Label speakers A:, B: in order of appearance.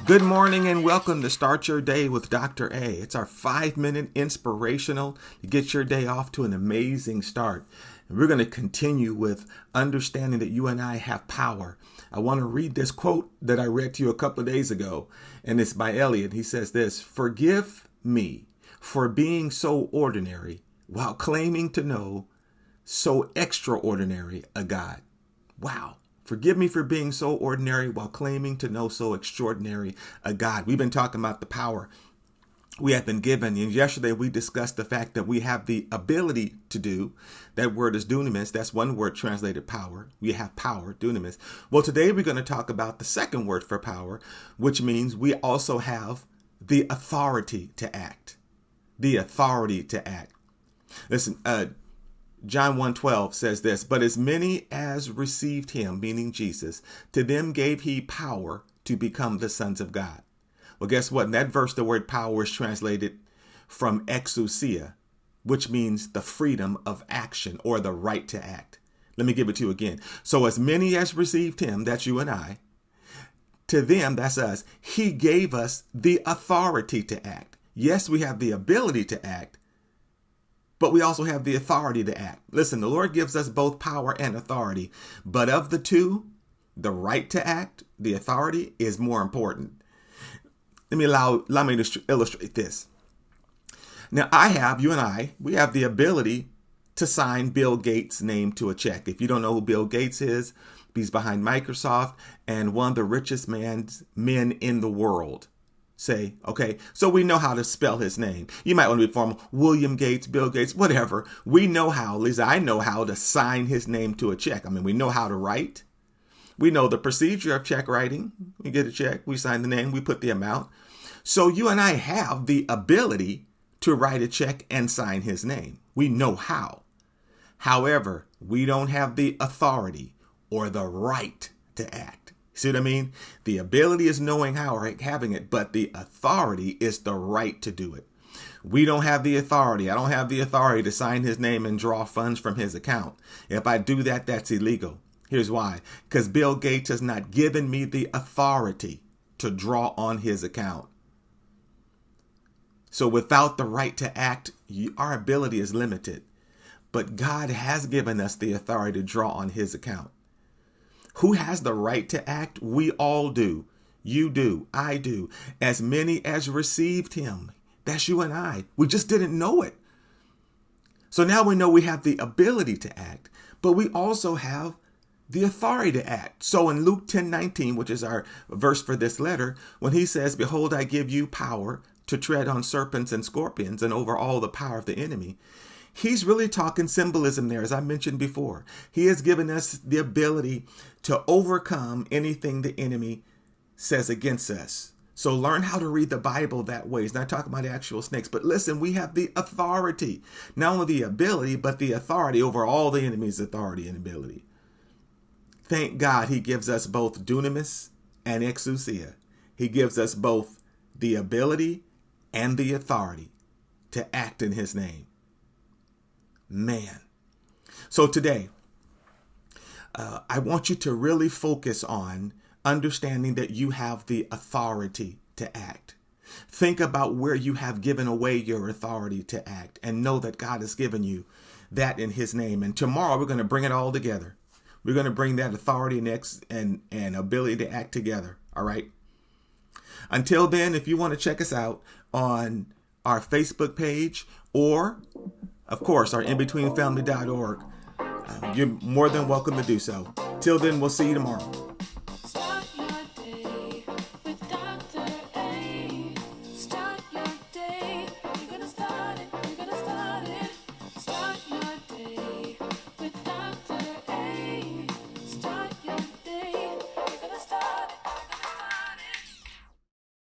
A: Good morning and welcome to Start Your Day with Dr. A. It's our 5-minute inspirational to get your day off to an amazing start. And we're going to continue with understanding that you and I have power. I want to read this quote that I read to you a couple of days ago, and it's by Eliot. He says this: "Forgive me for being so ordinary while claiming to know so extraordinary a God." Wow. Forgive me for being so ordinary while claiming to know so extraordinary a God. We've been talking about the power we have been given. And yesterday we discussed the fact that we have the ability to do. That word is dunamis. That's one word translated power. We have power, dunamis. Well, today we're going to talk about the second word for power, which means we also have the authority to act. The authority to act. Listen, John 1:12 says this: "But as many as received him," meaning Jesus, "to them gave he power to become the sons of God." Well, guess what? In that verse, the word power is translated from exousia, which means the freedom of action or the right to act. Let me give it to you again. So as many as received him, that's you and I, to them, that's us, he gave us the authority to act. Yes, we have the ability to act, but we also have the authority to act. Listen, the Lord gives us both power and authority, but of the two, the right to act, the authority, is more important. Allow me to illustrate this. Now, you and I, we have the ability to sign Bill Gates' name to a check. If you don't know who Bill Gates is, he's behind Microsoft and one of the richest men in the world. Okay, so we know how to spell his name. You might want to be formal: William Gates, Bill Gates, whatever. We know how, at least I know how to sign his name to a check. I mean, we know how to write. We know the procedure of check writing. We get a check, we sign the name, we put the amount. So you and I have the ability to write a check and sign his name. We know how. However, we don't have the authority or the right to act. See what I mean? The ability is knowing how or having it, but the authority is the right to do it. We don't have the authority. I don't have the authority to sign his name and draw funds from his account. If I do that, that's illegal. Here's why. Because Bill Gates has not given me the authority to draw on his account. So without the right to act, our ability is limited. But God has given us the authority to draw on his account. Who has the right to act? We all do. You do. I do. As many as received him. That's you and I. We just didn't know it. So now we know we have the ability to act, but we also have the authority to act. So in Luke 10:19, which is our verse for this letter, when he says, "Behold, I give you power to tread on serpents and scorpions and over all the power of the enemy," he's really talking symbolism there, as I mentioned before. He has given us the ability to overcome anything the enemy says against us. So learn how to read the Bible that way. He's not talking about actual snakes, but listen, we have the authority, not only the ability, but the authority over all the enemy's authority and ability. Thank God he gives us both dunamis and exousia. He gives us both the ability and the authority to act in his name. Man. So today, I want you to really focus on understanding that you have the authority to act. Think about where you have given away your authority to act and know that God has given you that in his name. And tomorrow we're going to bring it all together. We're going to bring that authority and ability to act together. All right. Until then, if you want to check us out on our Facebook page or, of course, our inbetweenfamily.org, you're more than welcome to do so. Till then, we'll see you tomorrow.